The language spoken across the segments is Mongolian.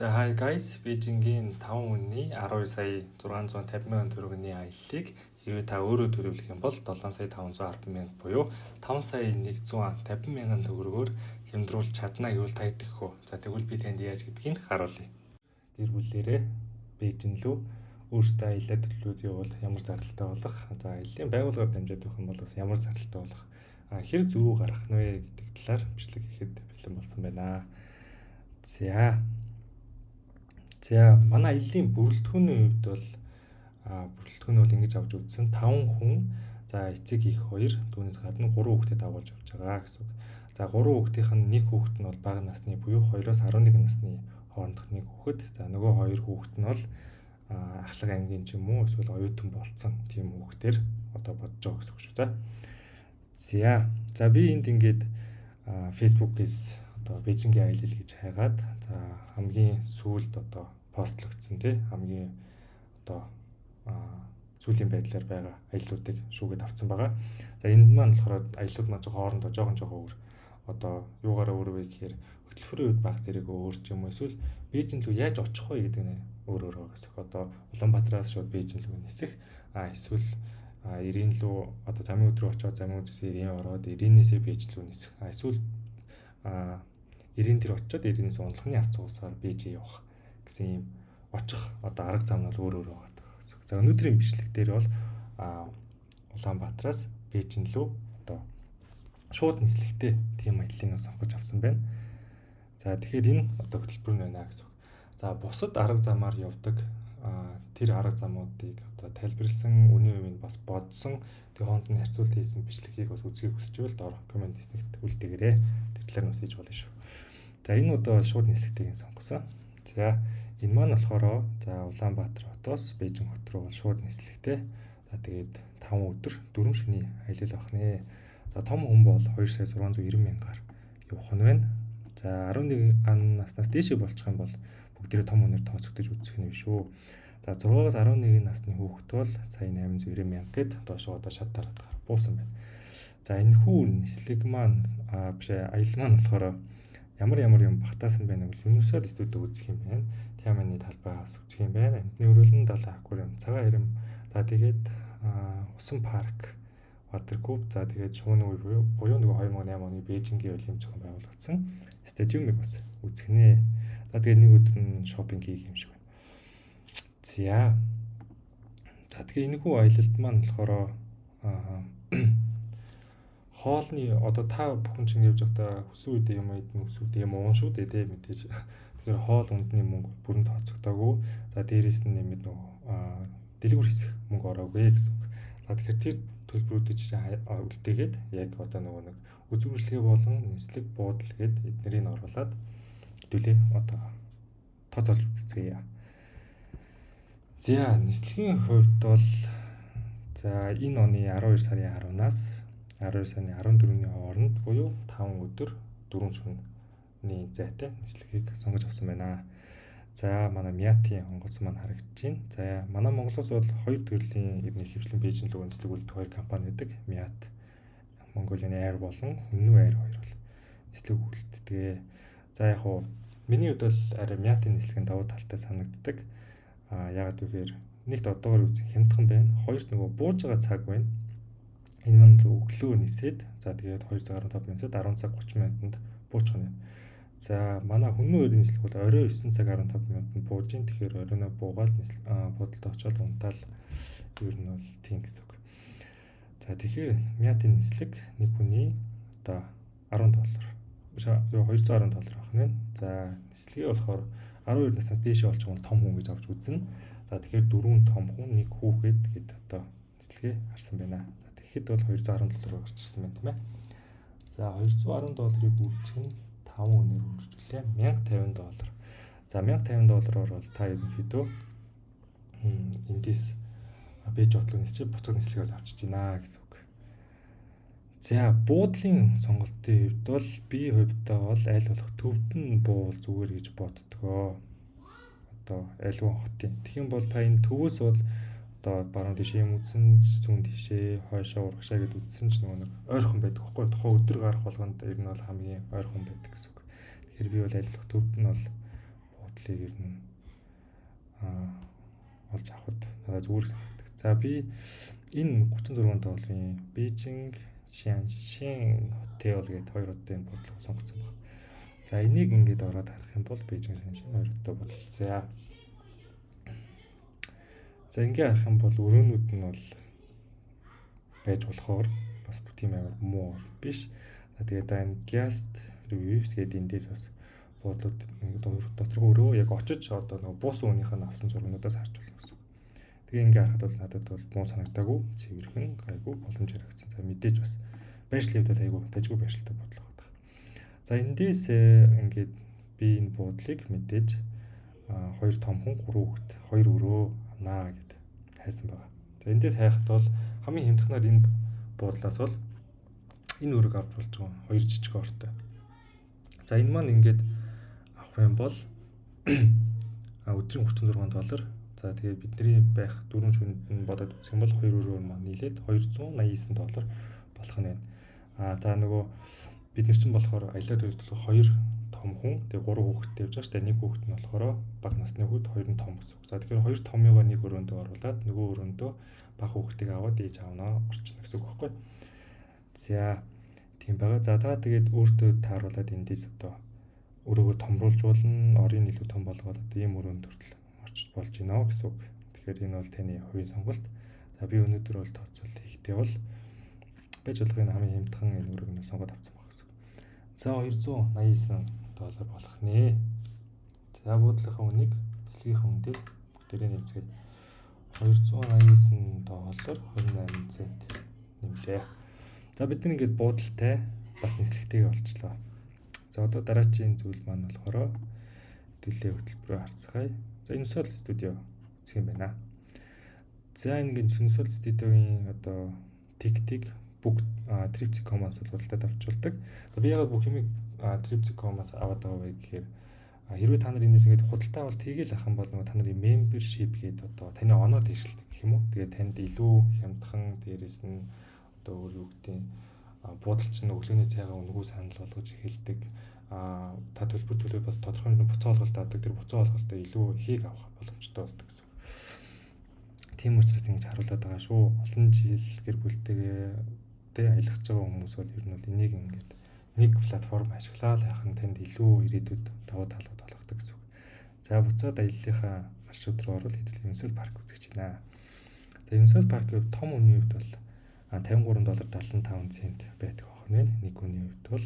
За hi guys, Beijing-ийн 5 үнний 12 сая 650 мянган төгрөгийн аяллыг хэрвээ та өөрөө төлөвлөх юм бол 7 сая 510 мянга буюу 5 сая 150 мянган төгрөгөөр хямдруулж чадна гэвэл та идэх үү? За тэгвэл би танд яаж гэдгийг харуулъя. Гэр бүлээрээ Бээжин рүү өөрсдөө аялал төлөвлөлт явуул ямар зардалтай болох, за аяллаа байгууллагаар дамжаад байх юм бол бас ямар зардалтай болох, хэр зөрүү гарах нь вэ гэдэг талаар бичлэг хийхэд бэлэн болсон байна. За манай аяллаа бүрэлдэхүүний хувьд бол бүрэлдэхүүн бол ингэж авч үзсэн 5 хүн за эцэг их 2 түүнээс гадна 3 хүүхдэд дагуулж авч байгаа гэсэн үг. За 3 хүүхдийнх нь нэг хүүхэд нь бол бага насны буюу 2-оос 11 насны хоорондох нэг хүүхэд. За нөгөө 2 хүүхэд нь бол ахлах ангийн ч юм уу эсвэл оюутан болцсон тийм хүүхдээр одоо бодож байгаа гэсэн үг шүү. За би энд ингээд Facebook-ээс одоо Бээжингийн аялал гэж хайгаад за хамгийн сүүлд одоо постлогдсон хамгийн одоо сүүлийн байдлаар байгаа аяллуудыг шүүгээд авсан байгаа. За энд маань болохоор аяллууд маань хоорондоо жоохон өөр одоо юугаараа өөр вэ гэхээр хөтөлбөрийн үед баг зэрэг өөр ч юм уу эсвэл Бээжин рүү яаж очих вэ гэдэг нь өөр байгаа гэсэн. Одоо Улаанбаатараас шууд Бээжин рүү нисэх эсвэл Ирийн рүү одоо замын өдрөө очоод замын үдээс Ирийн ороод Ириинээсээ Бээжин рүү нисэх эсвэл Ирийн дээр очиод Ириинээс унлахны автобусаар Бээжин явах гэсэн юм очих одоо арга зам нь өөр байгаа гэсэн. За өнөөдрийн бичлэг дээр бол Улаанбаатараас Бээжин рүү одоо шууд нислэгтэй тийм аяллыг сонгож авсан байна. За тэгэхээр энэ одоо хөтөлбөр нь байна гэсэн. За бусад арга замаар явдаг тэр арга замуудыг одоо тайлбарлсан үнийн хувийн бас бодсон тэг хооронд нь харьцуулт хийсэн бичлэгийг бас үзхийг хүсэж байвал доор комент хийснэгт үлдээгээрэй. Тэр талаар нь бас хийж болно шүү. За энэ удаа шууд нислэгтэйг сонгосон. За энэ маань болохоор за Улаанбаатар хотоос Бээжин хот руу бол шууд нислэгтэй. За тэгээд 5 өдөр 4 шөнийн аялал авах нэ. За том хүн бол 2 сая 690 мянгаар явах нь байна. За 11 наснаас дээшээ болчих юм бол бүгдээрээ том хүнээр тооцогдож үзэх нь биш үү. За 6-аас 11 насны хүүхэд бол сая 890 мянга гэд доошоо одоо шат дараад буусан байна. За энэ хүү нислэг маань аялал маань болохоор ямар юм багтаасан байна вэ? Universal Studio үзэх юм байна. Тяманы талбайгаас үзэх юм байна. Амтны өрөөлн 70 аквариум, цагаан хэрэм. За тэгээд усан парк, Watercube. За тэгээд шувууны үе буюу нөгөө 2008 оны Бээжингийн олимпийн зохион байгуулагдсан стадиумыг бас үзэх нэ. За тэгээд нэг өдөр нь шопинг хийх юм шиг байна. За тэгээд энэ хүү аялалд маань болохоор хоолны одоо та бүхэн чинь явж байхдаа хүссэн үедээ юм идэх үсвүүдээ юм уун шүү дээ мэдээж. Тэгэхээр хоол ундны мөнгө бүрэн тооцогдоогүй. За дээрээс нь нэмээд нөгөө дэлгүүр хэсэх мөнгө ороогүй гэсэн үг. За тэгэхээр тэр төлбөрүүдийг үлдээгээд яг одоо нөгөө нэг үзүүрслэгээ болон нислэг буудал гээд эднэрийг оруулаад хэдүүлээ одоо тооцоолж үзцгээе. За нислэгийн хувьд бол за энэ оны 12 сарын 10-наас 12 сарын 14-ний хооронд буюу 5 өдөр 4 шөнөний зайтай нислэгийг сонгож авсан байна. За манай Мятийн онгоц маань харагдаж байна. За манай Монголоос бол 2 төрлийн иргэний хвшлэн Бээжин рүү нислэг үлдэх 2 компани байдаг. Мят Mongolian Air болон Хүннү Air 2 бол нислэг үлддэг. За яг хуу миний хувьд бол арай Мятийн нислэгийн давуу талтай санагддаг. Яагаад гэвэл нэгт одоогоор үзэх хямдхан байна. Хоёрт нөгөө бууж байгаа цаг байна. Энэ маань өглөө нисээд за тэгээд 2:15 минутад 10 цаг 30 минутанд буучих нь. За манай Хүннү Air нислэг бол орой 9 цаг 15 минутанд бууж ин. Тэгэхээр оройноо буугаад буудалд очоод унтаал ер нь бол тийм гэсэн үг. За тэгэхээр Мятийн нислэг нэг хүний одоо $10 $210 авах нь. За нислэгээ болохоор 12 наснаас дээшээ болчих юм бол том хүн гэж авч үзнэ. За тэгэхээр 4 том хүн нэг хүүхэд гэд одоо нислэгээ харсан байна. За тэгэхэд бол $210 гарч ирсэн байна тийм ээ. За $210-ыг бүрдэх нь 5 үнээр үржүүлээ. $1050. За $1050-оор бол та ерөнхийдөө эндээс Бээж хотлог нислэг буцаг нислэгээс авчиж байна гэсэн үг. За буудлын сонголтын хувьд бол би хувьдаа бол аль болох төвд нь буувал зүгээр гэж боддгоо. Одоо альва хотын. Тэгэх юм бол та энэ төвөөс бол одоо баруун тишээ юм үзсэн, зүүн тишээ, хойшоо урагшаа гэд үзсэн ч нөгөө нэг ойрхон байдаг байхгүй. Тухайн өдөр гарах болгонд ер нь бол хамгийн ойрхон байдаг гэсэн үг. Тэгэхээр би бол аль болох төвд нь бол бодлыг ер нь олж авахд надад зүгээр санагддаг. За би энэ 36 долларын Beijing Xianxian Hotel гэдэг хоёр удаа энэ бодлого сонгоцсон байна. За энийг ингээд ороод харах юм бол Beijing Xianxian хоёр удаа бодол. За ингээд харах юм бол өрөөнүүд нь бол байж болохоор бас тийм амар муу биш. Тэгээд энэ guest reviews гэдэг эндээс бас бодлоод доторх өрөө яг очиж одоо нөгөө бус өөнийх нь авсан зургуудаас харж болно гэсэн. Тэгээ ингээд харахад бол надад бол муу санагдаагүй, цэвэрхэн, гайгүй, боломж яригдсан. За мэдээж бас байршлын хувьд айгүй дажгүй байршилтай бодлого байдаг. За эндээс ингээд би энэ буудлыг мэдээж 2 том хүн 3 хүүхэд 2 өрөө авнаа гэд хайсан байгаа. За эндээс хайхад бол хамгийн хямдханаар энэ буудлаас бол энэ өрөөг авч болж байгаа 2 жижиг ортой. За энэ маань ингээд авах юм бол өдрийн $36. За тэгээд бидний байх 4 шөнөнд нь бодоод үзэх юм бол 2 өрөө маань нийлээд $289 болох нь байна. Та нөгөө бид нар чинь болохоор аялал төлөвлөлт 2 том хүн тэгээд 3 хүүхэдтэй явж байгаа шүү дээ. Нэг хүүхэд нь болохоор бага насны хүүхэд, 2 нь том гэсэн үг. За тэгэхээр 2 томыгоо нэг өрөөндөө оруулаад нөгөө өрөөндөө бага хүүхдийг аваад ээж авнаа орчихно гэсэн үг байхгүй. За тийм байгаа. За та тэгээд өөртөө тааруулаад эндээс одоо өрөөгөө томруулж болно, орын илүү том болгоод одоо ийм өрөөнд хүртэл орчиж болж байна гэсэн үг. Тэгэхээр энэ бол таны хувийн сонголт. За би өнөөдөр бол тооцоол хийхдээ бол байж болох энэ хамгийн хямдхан энэ өрөөг нь сонгоод авсан баг гэсэн үг. За $289 болох нэ. За буудлынхаа үнийг нислэгийнхаа үн дээр бүгдээрээ нэмцгээд $289 28 цент нэмлээ. За бид нэг ингэж буудалтай бас нислэгтэйг олчлоо. За одоо дараачийн зүйл маань болохоор төлөө хөтөлбөрөөр харцгаая. За Universal Studio үзэх юм байна. За ингээд Universal Studio-гийн одоо тик бүгд Tripsy.com-аас худалдаад авчулдаг. Би яагаад бүх юмыг Tripsy.com-аас аваад байгаа вэ гэхээр хэрвээ та нар энэс ингээд худалдаа авалт хийгээл ах юм бол та нарын membership гэдэг одоо таны оноо дэвшилдэг гэх юм уу. Тэгээд танд илүү хямдхан дээрээс нь одоо өөр юу гэдэг буудалч нь өглөөний цайгаа өнгөө санал болгож эхэлдэг. Та төлбөр бас тодорхой буцаа олголт авдаг. Тэр буцаа олголтоо илүү ихийг авах боломжтой болдог гэсэн. Тийм учраас ингэж харуулдаг байгаа шүү. Олон жил гэр бүлтэйгээ аялах байгаа хүмүүс бол ер нь бол энийг ингээд нэг платформ ашиглаад яах нь танд илүү ирээдүйд давуу талууд олгодог гэсэн. За буцаад аяллахаа маршрут руу орвол хэдүүл Universal Park үзэж байна. За Universal Park-ийн том үнийн хувьд бол $53.75 цент байдаг байна. Нэг хүний хувьд бол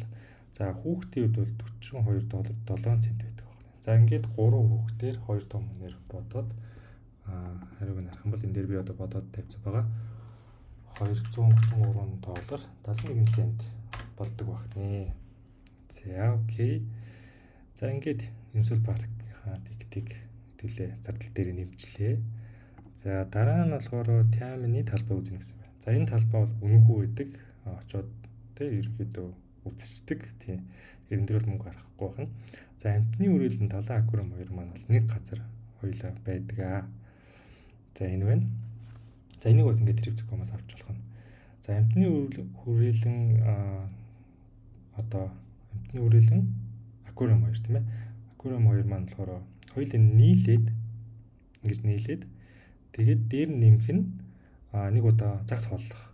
за хүүхдийн хувьд бол $42.7 цент байдаг байна. За ингээд 3 хүүхдээр 2 том хүнээр бодоод хариуг нь харах юм бол энэ дээр би одоо бодоод тавьсан байгаа. $233.71 цент болдог байна. За окей. За ингээд Universal Park-ийнхаа тик төлөө зардал дээр нэмжлээ. За дараа нь болохоор Tiamini талбай үзнэ гэсэн байна. За энэ талбай бол үнэнгүй байдаг. Очоод ерөнхийдөө үзчихдэг. Тийм. Энэ дээр бол мөнгө гаргахгүй байна. За амтны үрээлэн 70 аквариум хоёр маань бол нэг газар хоёлаа байдаг. За энэ байна. За энийг бас ингээд Tripsy.com-аас авч болох нь. За амтны үрээлэн амтны үрээлэн аквариум хоёр тийм ээ. Аквариум хоёр маань болохоор хоёулаа нийлээд тэгээд дээр нь нэмэх нь нэг удаа загас хооллох.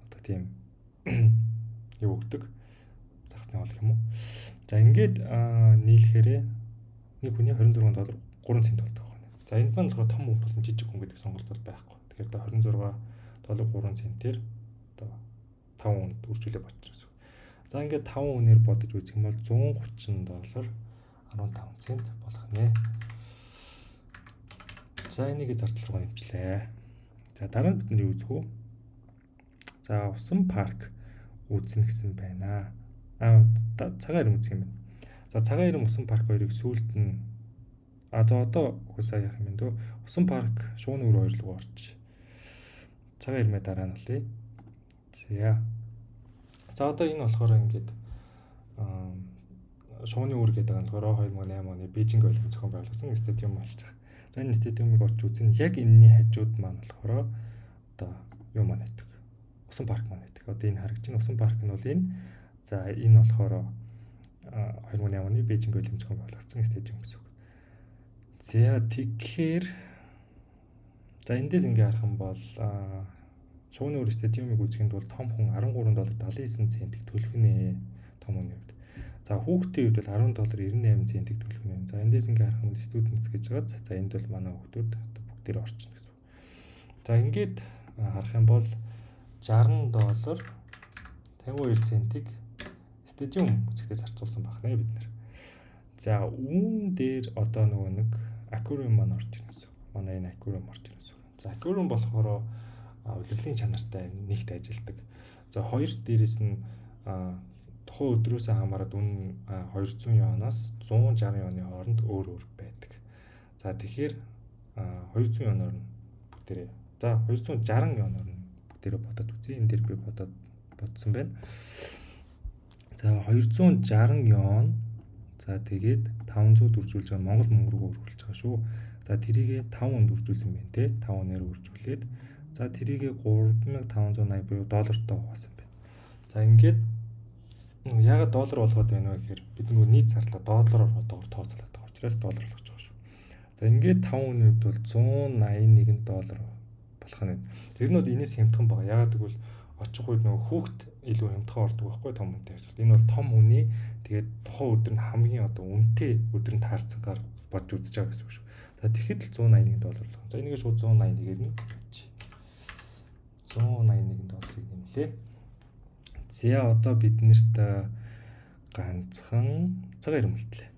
Одоо тийм юу өгдөг. Загасны хоол юм уу? За ингээд нийлэхээрээ нэг хүний $24 3 цент болдог байна. За энд маань болохоор том хүн болон жижиг хүн гэдэг сонголт бол байхгүй. Тэгэхээр $26 3 центээр одоо 5 хүнд үржүүлээ болчихсон. За ингээд 5 хүнээр бодож үзэх юм бол $130.15 болох нэ. За энийг зардал руу нэмчлээ. За дараа нь бид нар юу үзэх вэ? За усан парк үүснэ гэсэн байна. Цагаан ирмэ үзэх юм байна. За цагаан ирмэ усан парк хоёрыг сүүлд нь за одоо угсаа яах юм бэ дөө? Усан парк шууны үр хоёр руу орч. Цагаан ирмэ дараа нь болъё. За одоо энэ болохоор ингээд шууны үр гэдэг нь болохоор 2008 оны Бээжинг олимпик зохион байгуулсан стадиум болж байгаа. За энэ стадиумыг орж үзэн яг энэний хажууд маань болохоор одоо юу маань байдаг. Усан парк маань байдаг. Одоо энэ харагдаж байна. Усан парк нь бол энэ. За энэ болохоор 2008 оны Бээжинг олимпик зохион байгуулсан стадиум гэсэн үг. За тэгэхээр за эндээс ингээ харах юм бол шууны өр стадиумыг үзэхэд бол том хүн $13.79 төлөх нэ том хүний хувьд. За хүүхдийн хувьд бол $10.98 төлөх нэ. За эндээс ингээ харах юм бол students гэж байгааз. За энд бол манай хүүхдүүд бүгдээр орчихно гэсэн үг. За ингээд харах юм бол $60.52 стадиум үзэхдээ зарцуулсан байх нэ бид нар. За үүн дээр одоо нөгөө нэг аквариум маань орж ирнэ гэсэн үг. Манай энэ аквариум орж ирнэ гэсэн үг. За аквариум болохоор улирлын чанартай нэгт ажилдаг. За хоёр дээрээс нь тухайн өдрөөсөө хамаарат үнэ $200-оос $160 хооронд өөр байдаг. За тэгэхээр $200 нь бүгдээрээ. За $260 нь бүгдээрээ бодоод үзье. Энэ дээр би бодсон байна. За $260. За тэгээд 500 үржүүлж байгаа Монгол руу өргүүлж байгаа шүү. За тэрийгээ 5 өнд үржүүлсэн байна те. 5 өнөөр үржүүлээд за тэрийгээ $3,580 буюу доллартай хуваасан байна. За ингээд яагаад доллар болгоод байна вэ гэхээр бид нөгөө нийт зарлаа доллараар одоогор тооцоолоод байгаа учраас доллар болгож байгаа шүү. За ингээд 5 өний хувьд бол $181 болох нь. Тэр нь бол энэс хямдхан байгаа. Яагаад гэвэл очих үед нөгөө хүүхд илүү хямдхан ордог байхгүй том үнэтэй харьцуулбал. Энэ бол том үний тэгээд тухайн өдөр нь хамгийн одоо үнэтэй өдөр нь таарцангаар бодж үзэж байгаа гэсэн үг шүү. За тэгэхэд л $181 болох. За энийгээ шууд 181-ээр нь $181-ыг нэмлээ. За одоо биднэрт ганцхан цагаан ирэм үлдлээ.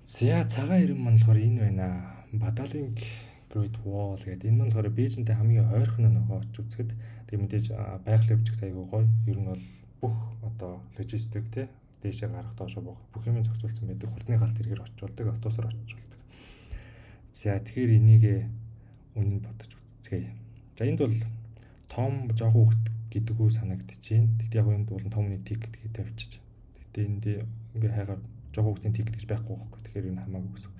За цагаан ирэм маань болохоор энэ байна. Badaling Great Wall гэдэг. Энэ маань болохоор Бээжинтэй хамгийн ойрхон нь байгаа очиж үзэхэд тэг мэдээж байгалийн хөвчг сайгүй гоё. Ер нь бол бүх одоо логистик те дээшээ гарах доошоо бох бүх юм зохицуулсан байдаг. Хурдны галт эргээр очиулдаг, автобусаар очиулдаг. За тэгэхээр энийг үнэн бодож үзцгээе. За энд бол том жоох хүүхэд гэдэг үү санагдчихээн. Тэгтээ яг энд бол томны тикет гэдэг тавьчих. Тэгтээ энд ингээ хайгаар жоох хүүхдийн тикет гэж байхгүй байхгүй. Тэгэхээр энэ хамаагүй гэсэн.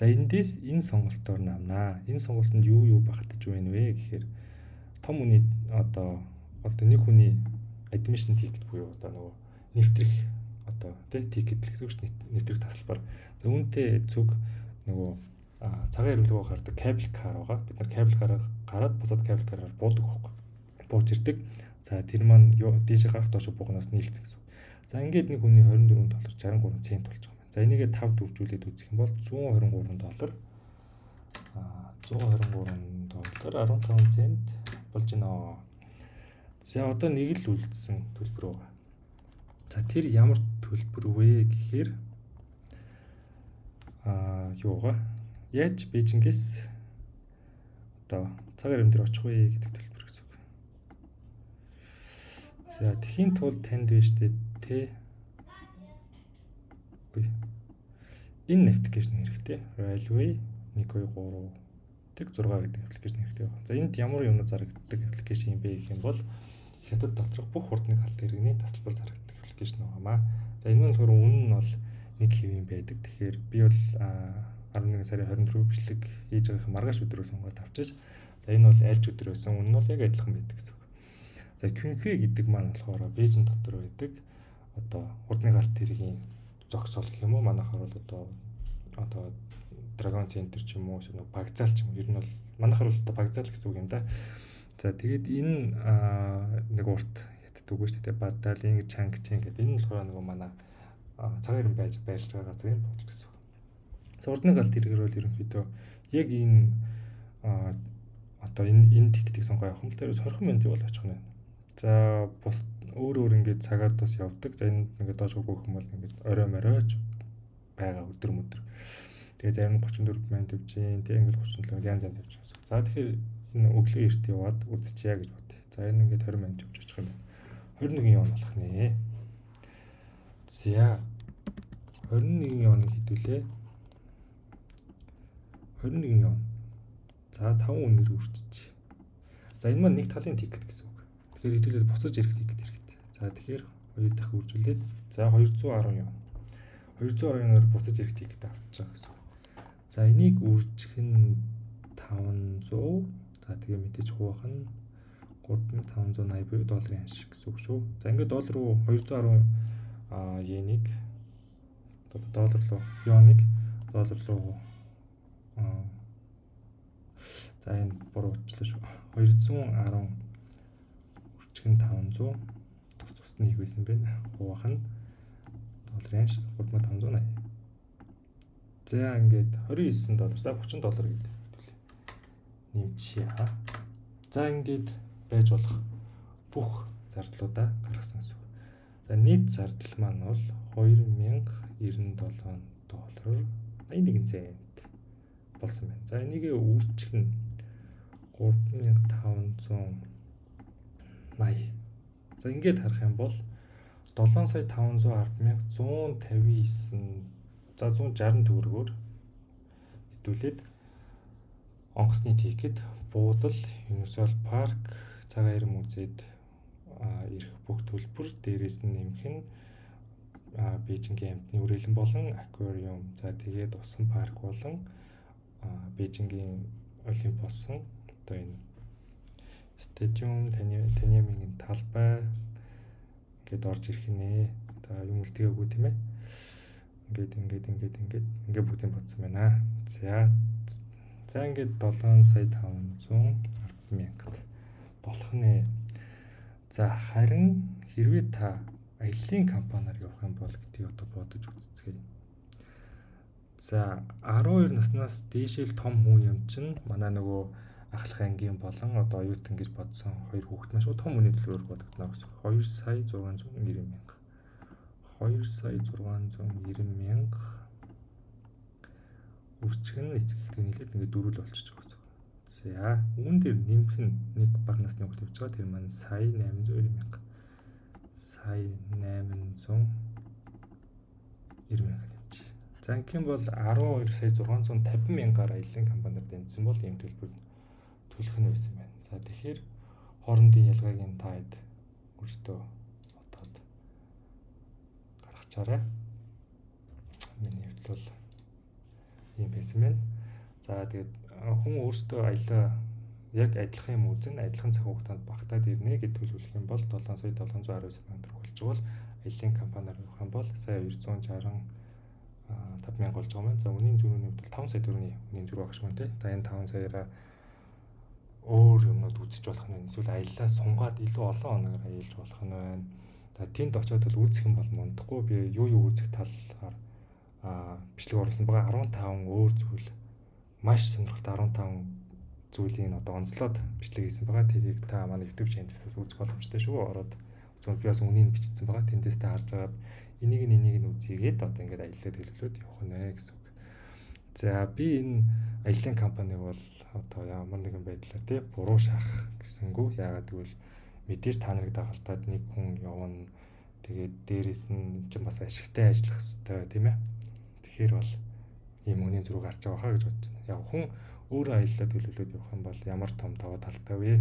За эндээс энэ сонголтоор намнаа. Энэ сонголтод юу багтаж байна вэ гэхээр том үний одоо нэг хүний admission ticket буюу одоо нөгөө нэвтрэх одоо тий тикет гэсэн үг шүү дээ. Нэвтрэх тасалбар. За үүнтэй цуг нөгөө цагаан ирмэлгөө гардаг кабел кар байгаа. Бид нар кабел караар гараад бусад кабел караар буудаг байхгүй. Бууж ирдэг. За тэр маань дээшээ гарах доошо буугнаас нийлцсэн гэсэн. За ингээд нэг хүний $24.63 болж байгаа юм. За энийгээ 5 дөржүүлээд үзэх юм бол $123 $123.15 болж байна. За одоо нэг л үлдсэн төлбөр байгаа. За тэр ямар төлбөр вэ гэхээр юугаа яаж Бээжингээс одоо цагаан ирэм дээр очих вэ гэдэг төлбөр гэсэн үг. За тэхийн тулд танд биш тэ энэ аппликейшн хэрэгтэй. Railway 123 тэг 6 гэдэг аппликейшн хэрэгтэй байна. За энд ямар юмнууд зарагддаг аппликейшн юм бэ гэх юм бол хятад доторх бүх хурдны галт иргэний тасалбар зарагддаг аппликейшн байгаамаа. За энэ нь болохоор үнэ нь бол 1 хэвийн байдаг. Тэгэхээр би бол 11 сарын 24 бичлэг хийж байгаа маргааш өдрөө сонгоод авчиж. За энэ бол альч өдөр байсан. Үнэ нь бол яг адилхан байдаг гэсэн үг. За Күнхэ гэдэг маань болохоор Бээжин дотор байдаг. Одоо хурдны галт иргэний зогсоол гэх юм уу? Манайхаар бол одоо Dragon Center ч юм уу, багзаал ч юм уу. Ер нь бол манайхаар бол одоо багзаал гэсэн үг юм да. За тэгээд энэ нэг урт ятдаг үг шүү дээ. Badaling Changcheng гэдэг. Энэ нь болохоор нөгөө манай цагаан ирэм байж байрлаж байгаа газрын бодол гэсэн үг. За урдны галт иргэр бол ерөнхийдөө яг энэ одоо энэ тикетийг сонгоо явах юм л дээрээс 20 минут явал очих нь. За бус өөр ингээд цагаар тус явдаг. За энэ ингээд доош өгөх юм бол ингээд орой байгаа өдөр мөдөр. Тэгээ зарим нь 34 минут явж гин, тэгээ ингээд 37 янз явж байгаа. За тэгэхээр энэ өглөө эрт яваад үзчихье гэж бодъё. За энэ ингээд 20 минут явж очих юм байна. 21 явна болох нэ. За 21 явныг хэдүүлээ. 21 явна. За 5 үнээр үрчиж. За энэ маань нэг талын тикет гэсэн үг. Тэгэхээр хэдүүлээд буцаж ирэх тикет хэрэгтэй. За тэгэхээр хоёр дахь үржүүлээд за 210 явна. 210 явнаар буцаж ирэх тикет авч байгаа гэсэн. За энийг үржих нь 500. За тэгээ мэдээж хуваах нь 3580 буюу долларын ханшиг гэсэн үг шүү. За ингээд доллар руу 210 йенийг доллар руу юаныг доллар руу за энэ буруу учлаа шүү. 210 үрчгэн 500 тус нэг байсан байна. Хуваах нь долларын 3580. За ингээд 29 доллар, за 30 доллар гэдэг нэмчихье. За ингээд байж болох бүх зардлуудаа гаргасан гэсэн. За нийт зардал маань бол 2097 доллар 81 цент болсон байна. За энийг үржих нь 3580. За ингээд харах юм бол 7,510,159 за 160 төгрөгөөр хэдүүлээд онгоцны тикет, буудал, Universal Park, цагаан ирмэ музейд ирэх бүх төлбөр, дээрээс нь нэмэх нь Бээжингийн амтны үрээлэн болон аквариум, за тэгээд усан парк болон Бээжингийн Олимп болсон одоо энэ стадиум, Таньямын талбай ингээд орж ирэх нэ. Одоо юм үлдээгүй тийм ээ. Ингээд бүгдийг бодсон байна. За ингээд 7,510,000 болох нэ. За харин хэрвээ та аяллаа компаниар явах юм бол гэдгийг одоо бодож үзцгээе. За 12 наснаас дээшэл том хүн юм чинь манай нөгөө ахлах ангийн болон одоо оюутан гэж бодсон хоёр хүүхэд маань шууд том хүний төлөөр бодогдно гэсэн. 2,690,000. 2,690,000 үрчгэн эцэгтэй нийлээд ингээд дөрвөл болчих жоох. За үүн дээр нэмэх нь нэг бага насны хүүхэд явж байгаа. Тэр маань сая 890,000. Сая 890,000 нэмж. За ингээм бол 12,650,000-аар аяллаа компаниар дэмжсэн бол ийм төлбөр төлөх нь байсан байна. За тэгэхээр хоорондын ялгааг нь та хэд өөртөө бодоод гаргачаарай. Миний хувьд бол ийм байсан байна. За тэгээд хүн өөртөө аялаа яг адилхан юм үзэн адилхан цаг хугацаанд багтаад ирнэ гэж төлөвлөх юм бол 7,719,000 төгрөг болж байгаа бол аяллаа компаниар явах юм бол сая 265,000 болж байгаа маань. За үнийн зөрүүний хувьд бол 5 сая төгрөгийн үнийн зөрүү багш маань тий. За энэ 5 саяараа өөр юмнууд үзэж болох нь эсвэл аяллаа сунгаад илүү олон оноор аялж болох нь байна. За тэнд очиод бол үзэх юм бол мундахгүй би юу үзэх талаар бичлэг оруулсан байгаа 15 өөр зүйл маш сонирхолтой 15 зүйлийн одоо онцлоод бичлэг хийсэн байгаа. Тэрийг та манай YouTube channel-аас үзэх боломжтой шүү. Ороод зөвхөн би бас үнийг бичсэн байгаа. Тэндээс та харж агаад энийг нь үзьгээд одоо ингээд аяллаа төлөвлөөд явах нэ гэсэн үг. За би энэ аяллаа компаниг бол одоо ямар нэгэн байдлаар тий буруу шахах гэсэнгүү. Яагаад гэвэл мэдээж та нарыг дагалдаад нэг хүн явна. Тэгээд дээрэс нь чинь бас ашигтай ажиллах хэрэгтэй тийм ээ. Тэгэхээр бол ийм үнийн зөрүү гарч байгаа хаа гэж бодож байна. Яг хүн өөрөө аяллаа төлөвлөөд явах юм бол ямар том даваа талтай вэ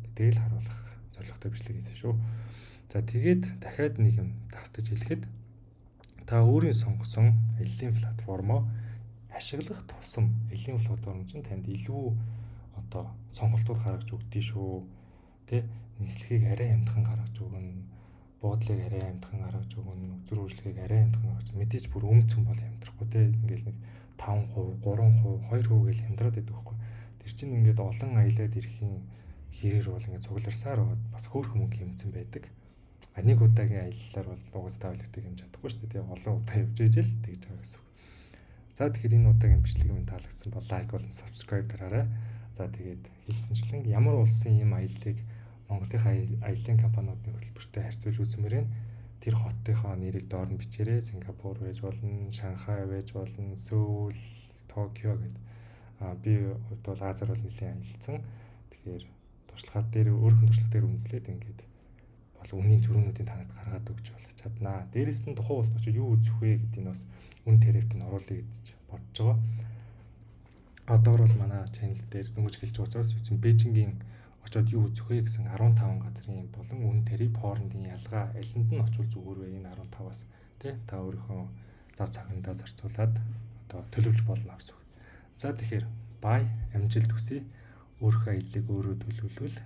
гэдгийг л харуулах зорилготой бичлэг хийсэн шүү. За тэгээд дахиад нэг юм давтаж хэлэхэд та өөрийн сонгосон аяллаа платформоо ашиглах тусам аяллаа платформ чинь танд илүү одоо сонголтууд гаргаж өгдөө шүү. Тэ нислэгийг арай амтхан гаргаж өгнө. Буудлыг арай амтхан гаргаж өгнө. Үзүр үйлчлэгийг арай амтхан гаргаж. Мэдээж бүр өмцөн бол амьдрахгүй те. Ингээл нэг 5%, 3%, 2% гэж хямдраад байдаг байхгүй. Тэр чинь ингээд олон аялаад ирэхийн хэрээр бол ингээд цугларсаар бас хөөрхөн мөнгө хэмцэн байдаг. Нэг удаагийн аяллаар бол угсаа тавилгатай хэмж чадахгүй шүү дээ. Олон удаа явж ижил тэгж байгаа гэсэн. За тэгэхээр энэ удаагийн бичлэг минь таалагдсан бол лайк болон subscribe дараарай. За тэгээд хэлсэнчлэн ямар улсын ийм аяллыг Монголын аяллаа компаниудын хөтөлбөртэй харьцуулж үзмээр байна. Тэр хотынхоо нэрийг доор нь бичээрэй. Сингапур байж болно, Шанхай байж болно, Сөүл, Токио гэдэг. Би хувьд бол Азаар бол нэлийн аялсан. Тэгэхээр туршлага дээр өөрхөн туршлага дээр үндэслээд ингээд бол үнийн зөрүүнүүдийн танад гаргаад өгч болох чаднаа. Дээрээс нь тухайн улс очиж юу үзэх вэ гэдгийг бас үн тариавт нь оруулъя гэж бодож байгаа. Одоор бол манай channel дээр дөнгөж хэлж байгаа учраас үгүй Бээжингийн очоод юу үзэх вэ гэсэн 15 газрын болон үн тариф хоорондын ялгаа алинд нь очвол зүгээр вэ энэ 15-аас тий та өөрийнхөө зав цагаандаа зарцуулаад одоо төлөвлөж болно гэсэн үг. За тэгэхээр бай амжилт хүсье. Өөрийнхөө аяллыг өөрөө төлөвлөвөл